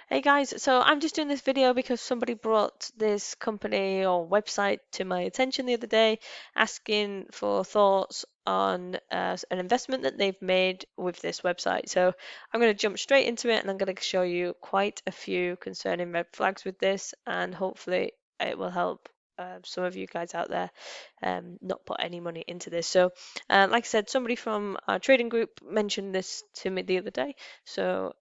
Hey guys, so I'm just doing this video because somebody brought this company or website to my attention the other day asking for thoughts on an investment that they've made with this website. So I'm going to jump straight into it and I'm going to show you quite a few concerning red flags with this, and hopefully it will help some of you guys out there not put any money into this. So like I said, somebody from our trading group mentioned this to me the other day. So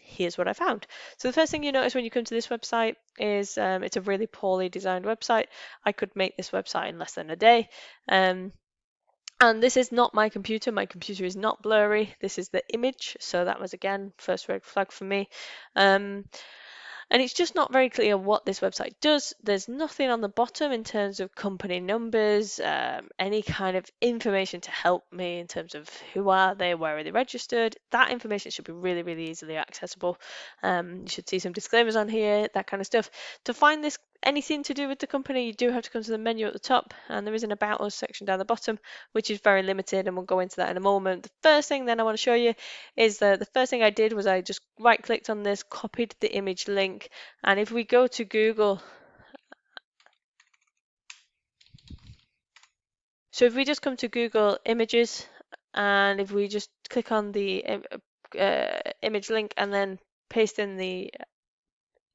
here's what I found. So the first thing you notice when you come to this website is it's a really poorly designed website. I could make this website in less than a day. And this is not my computer. My computer is not blurry. This is the image. So that was, again, first red flag for me. And it's just not very clear what this website does. There's nothing on the bottom in terms of company numbers, any kind of information to help me in terms of who are they, where are they registered. That information should be really, really easily accessible. You should see some disclaimers on here, that kind of stuff. To find this anything to do with the company, you do have to come to the menu at the top, and there is an About Us section down the bottom, which is very limited, and we'll go into that in a moment. The first thing then I want to show you is that the first thing I did was I just right clicked on this, copied the image link, and if we go to Google, so if we just come to Google Images, and if we just click on the image link and then paste in the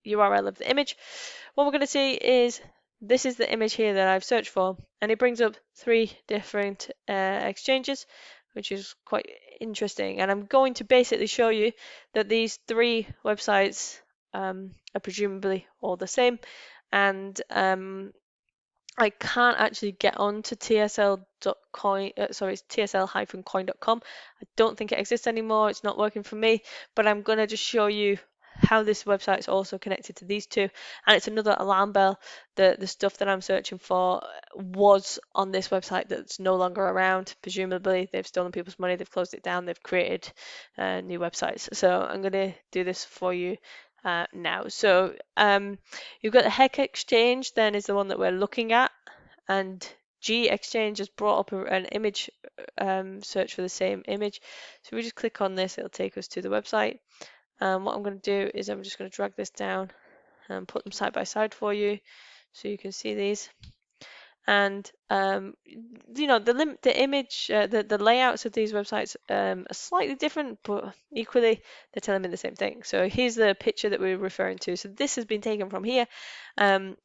URL of the image, what we're going to see is this is the image here that I've searched for, and it brings up 3 different exchanges, which is quite interesting. And I'm going to basically show you that these 3 websites are presumably all the same, and I can't actually get on to tsl-coin, tsl-coin.com. I don't think it exists anymore. It's not working for me, but I'm going to just show you how this website is also connected to these 2, and it's another alarm bell that the stuff that I'm searching for was on this website that's no longer around. Presumably they've stolen people's money, they've closed it down, they've created new websites. So I'm going to do this for you now. So you've got the HEK exchange, then is the one that we're looking at, and G exchange has brought up an image search for the same image. So we just click on this, it'll take us to the website. What I'm going to do is I'm just going to drag this down and put them side by side for you so you can see these. And you know, the image, the layouts of these websites are slightly different, but equally they're telling me the same thing. So here's the picture that we're referring to. So this has been taken from here.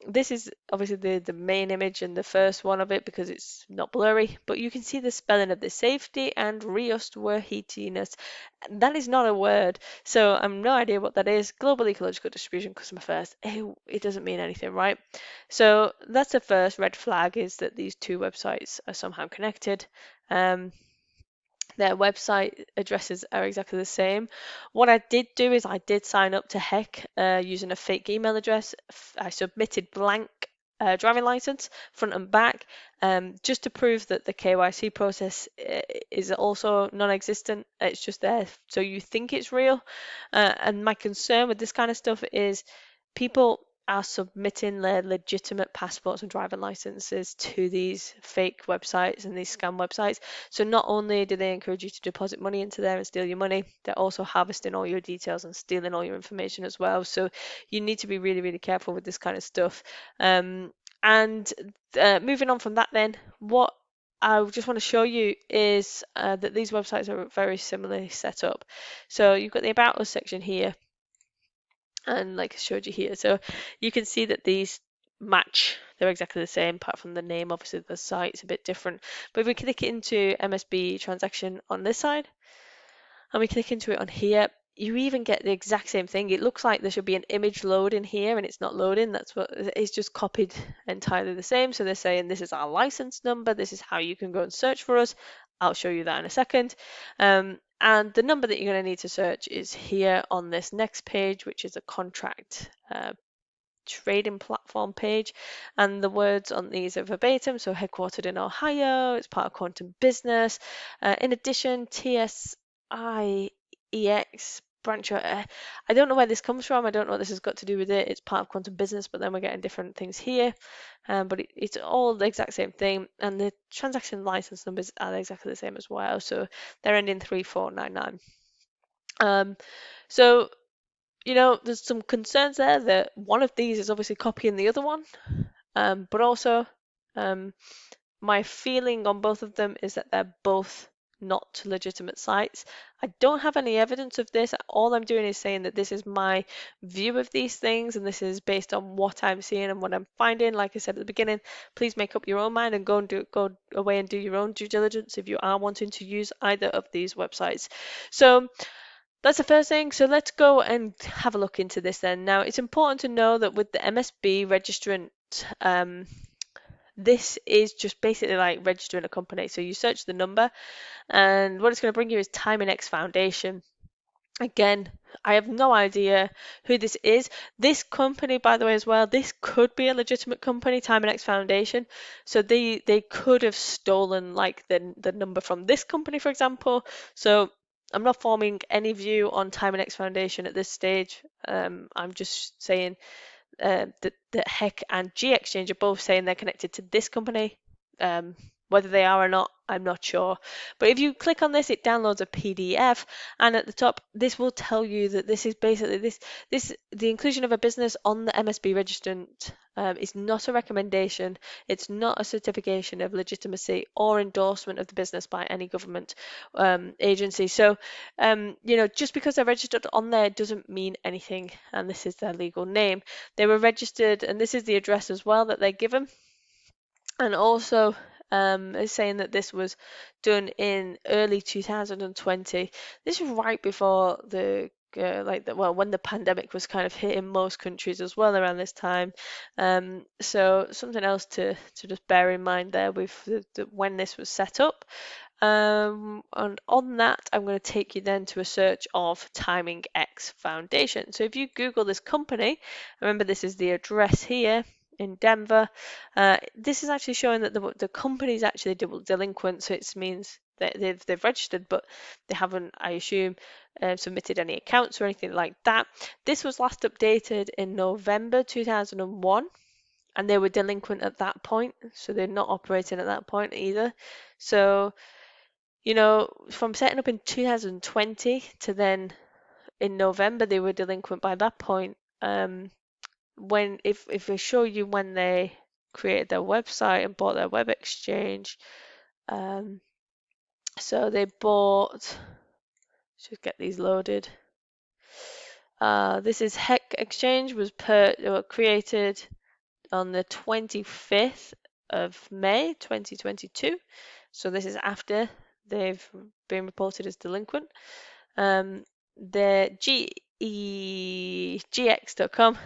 This is obviously the main image and the first one of it because it's not blurry, but you can see the spelling of the safety and reustworthiness. That is not a word, so I'm no idea what that is. Global ecological distribution, customer first. It doesn't mean anything, right? So that's the first red flag, is that these 2 websites are somehow connected. Their website addresses are exactly the same. What I did do is I did sign up to HEK using a fake email address. I submitted blank driving license front and back just to prove that the KYC process is also non-existent. It's just there so you think it's real. And my concern with this kind of stuff is people are submitting their legitimate passports and driving licenses to these fake websites and these scam websites. So not only do they encourage you to deposit money into there and steal your money, they're also harvesting all your details and stealing all your information as well. So you need to be really, really careful with this kind of stuff. And moving on from that then, what I just want to show you is that these websites are very similarly set up. So you've got the About Us section here, and like I showed you here, so you can see that these match. They're exactly the same apart from the name. Obviously the site's a bit different, but if we click into MSB transaction on this side and we click into it on here, you even get the exact same thing. It looks like there should be an image load in here and it's not loading. That's what it's just copied entirely the same. So they're saying this is our license number, this is how you can go and search for us. I'll show you that in a second. And the number that you're going to need to search is here on this next page, which is a contract trading platform page, and the words on these are verbatim. So headquartered in Ohio, it's part of Quantum Business. In addition, TSIEX branch. I don't know where this comes from. I don't know what this has got to do with it. It's part of Quantum Business, but then we're getting different things here. But it's all the exact same thing, and the transaction license numbers are exactly the same as well. So they're ending 3499. So there's some concerns there that one of these is obviously copying the other one, but also my feeling on both of them is that they're both not legitimate sites. I don't have any evidence of this. All I'm doing is saying that this is my view of these things, and this is based on what I'm seeing and what I'm finding. Like I said at the beginning, please make up your own mind and go away and do your own due diligence if you are wanting to use either of these websites. So that's the first thing. So let's go and have a look into this then. Now, it's important to know that with the MSB registrant, this is just basically like registering a company. So you search the number, and what it's going to bring you is TimingX Foundation. Again, I have no idea who this is. This company, by the way, as well, this could be a legitimate company, TimingX Foundation. So they could have stolen like the number from this company, for example. So I'm not forming any view on TimingX Foundation at this stage. I'm just saying that HEK and G Exchange are both saying they're connected to this company. Whether they are or not, I'm not sure. But if you click on this, it downloads a PDF, and at the top, this will tell you that this is basically the inclusion of a business on the MSB registrant is not a recommendation. It's not a certification of legitimacy or endorsement of the business by any government agency. So, just because they're registered on there doesn't mean anything, and this is their legal name. They were registered, and this is the address as well that they're given. And also is saying that this was done in early 2020. This is right before when the pandemic was kind of hitting most countries as well around this time. So something else to just bear in mind there with when this was set up. And on that, I'm going to take you then to a search of TimingX Foundation. So if you Google this company, remember this is the address here in Denver. This is actually showing that the company is actually delinquent, so it means that they've registered, but they haven't, I assume, submitted any accounts or anything like that. This was last updated in November 2001, and they were delinquent at that point, so they're not operating at that point either. So, from setting up in 2020 to then in November, they were delinquent by that point. If they show you when they created their website and bought their web exchange, so they bought, should get these loaded. This is HEK Exchange was created on the 25th of May 2022. So this is after they've been reported as delinquent. The gx.com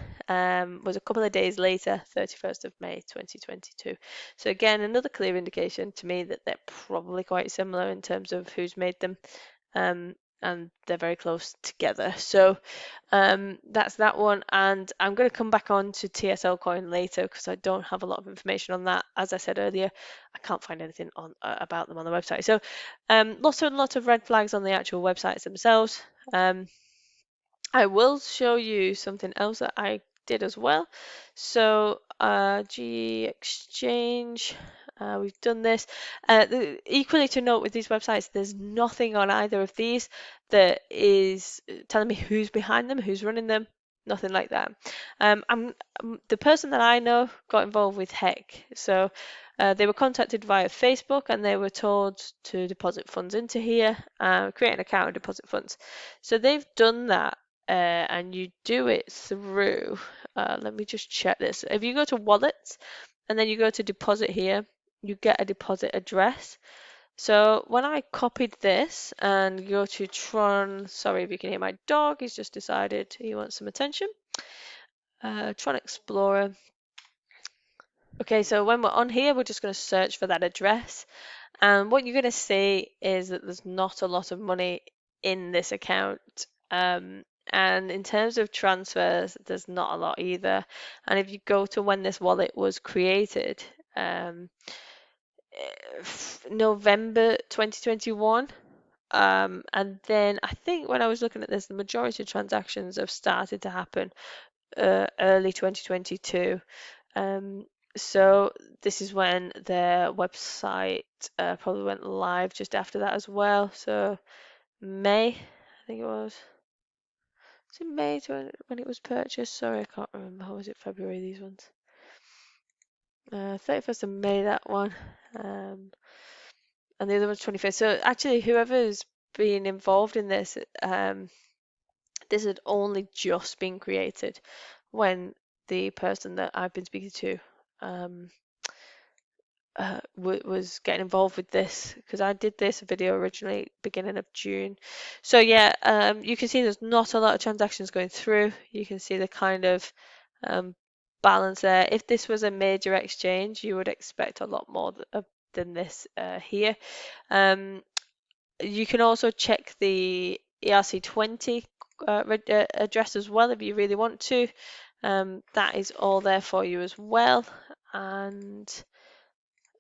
was a couple of days later, 31st of May 2022. So again, another clear indication to me that they're probably quite similar in terms of who's made them, and they're very close together. So that's that one, and I'm going to come back on to tsl-coin later because I don't have a lot of information on that. As I said earlier, I can't find anything on about them on the website. So lots of red flags on the actual websites themselves. I will show you something else that I did as well. So G Exchange, we've done this. Equally to note with these websites, there's nothing on either of these that is telling me who's behind them, who's running them, nothing like that. The person that I know got involved with HEK. So they were contacted via Facebook, and they were told to deposit funds into here, create an account and deposit funds. So they've done that. And you do it through, let me just check this. If you go to wallets and then you go to deposit here, you get a deposit address. So when I copied this and go to Tron, sorry if you can hear my dog, he's just decided he wants some attention. Tron Explorer. Okay, so when we're on here, we're just going to search for that address. And what you're going to see is that there's not a lot of money in this account. And in terms of transfers, there's not a lot either. And if you go to when this wallet was created, November 2021, and then I think when I was looking at this, the majority of transactions have started to happen early 2022. So this is when their website probably went live just after that as well. So May, I think it was. Was it May when it was purchased? Sorry, I can't remember. How was it? February, these ones. 31st of May, that one. And the other one's 25th. So actually, whoever's been involved in this, this had only just been created when the person that I've been speaking to was getting involved with this, because I did this video originally beginning of June. So yeah, you can see there's not a lot of transactions going through. You can see the kind of balance there. If this was a major exchange, you would expect a lot more than this here. You can also check the ERC20 address as well if you really want to. That is all there for you as well. And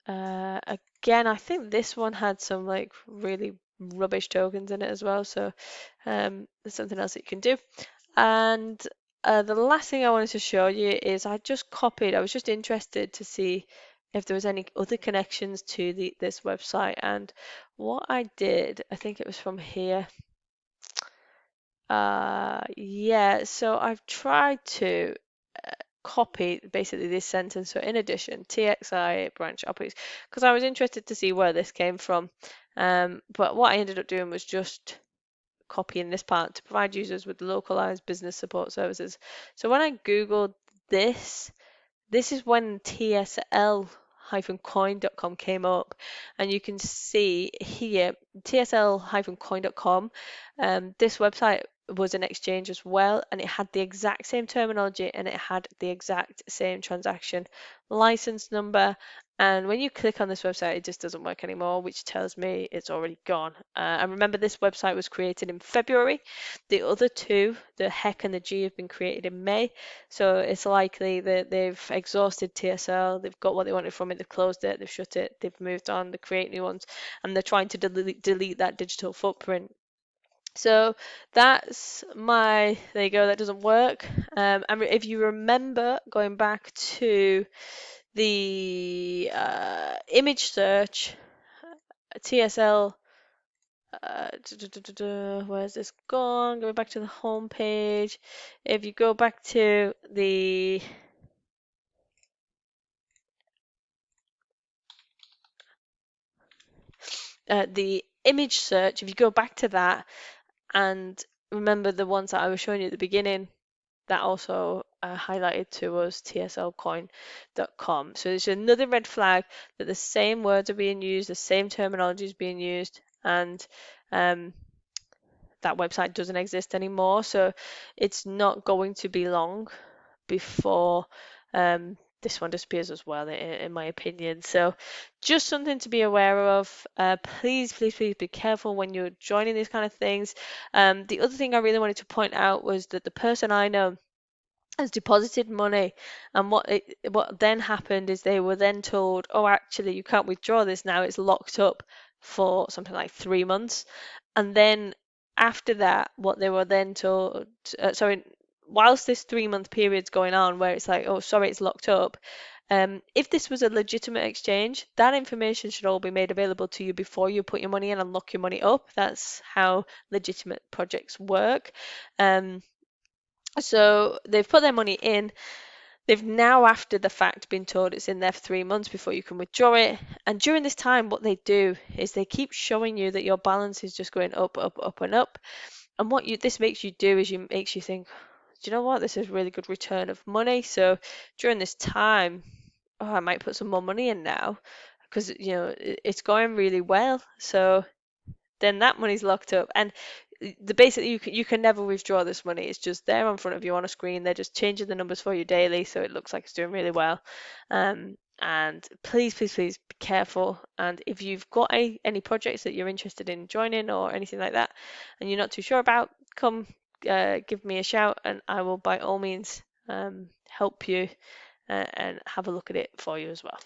again, I think this one had some like really rubbish tokens in it as well, so there's something else that you can do. And the last thing I wanted to show you is I was just interested to see if there was any other connections to this website, and what I did, I think it was from here. Yeah, so I've tried to copy basically this sentence. So in addition, TXI branch operates, because I was interested to see where this came from. But what I ended up doing was just copying this part to provide users with localized business support services. So when I Googled this is when tsl-coin.com came up, and you can see here tsl-coin.com. This website was an exchange as well, and it had the exact same terminology and it had the exact same transaction license number. And when you click on this website, it just doesn't work anymore, which tells me it's already gone. And remember, this website was created in February. The other two, the HEK and the G, have been created in May. So it's likely that they've exhausted TSL, they've got what they wanted from it, they've closed it, they've shut it, they've moved on, they create new ones, and they're trying to delete that digital footprint. So that's there you go, that doesn't work. And if you remember going back to the image search, TSL, where's this gone? Going back to the home page. If you go back to the image search, if you go back to that and remember the ones that I was showing you at the beginning, that also highlighted to us tsl-coin.com. So there's another red flag that the same words are being used, the same terminology is being used, and that website doesn't exist anymore. So it's not going to be long before this one disappears as well, in my opinion. So just something to be aware of. Please be careful when you're joining these kind of things. The other thing I really wanted to point out was that the person I know has deposited money, and what then happened is they were then told, oh, actually you can't withdraw this now, it's locked up for something like 3 months. And then after that, what they were then told, whilst this 3-month period's going on where it's like, oh, sorry, it's locked up, if this was a legitimate exchange, that information should all be made available to you before you put your money in and lock your money up. That's how legitimate projects work. So they've put their money in. They've now, after the fact, been told it's in there for 3 months before you can withdraw it. And during this time, what they do is they keep showing you that your balance is just going up, and up. And what this makes you do is makes you think, do you know what? This is really good return of money. So during this time, oh, I might put some more money in now because it's going really well. So then that money's locked up, and basically you can never withdraw this money. It's just there in front of you on a screen. They're just changing the numbers for you daily, so it looks like it's doing really well. And please be careful. And if you've got any projects that you're interested in joining or anything like that, and you're not too sure about, come give me a shout, and I will by all means help you and have a look at it for you as well.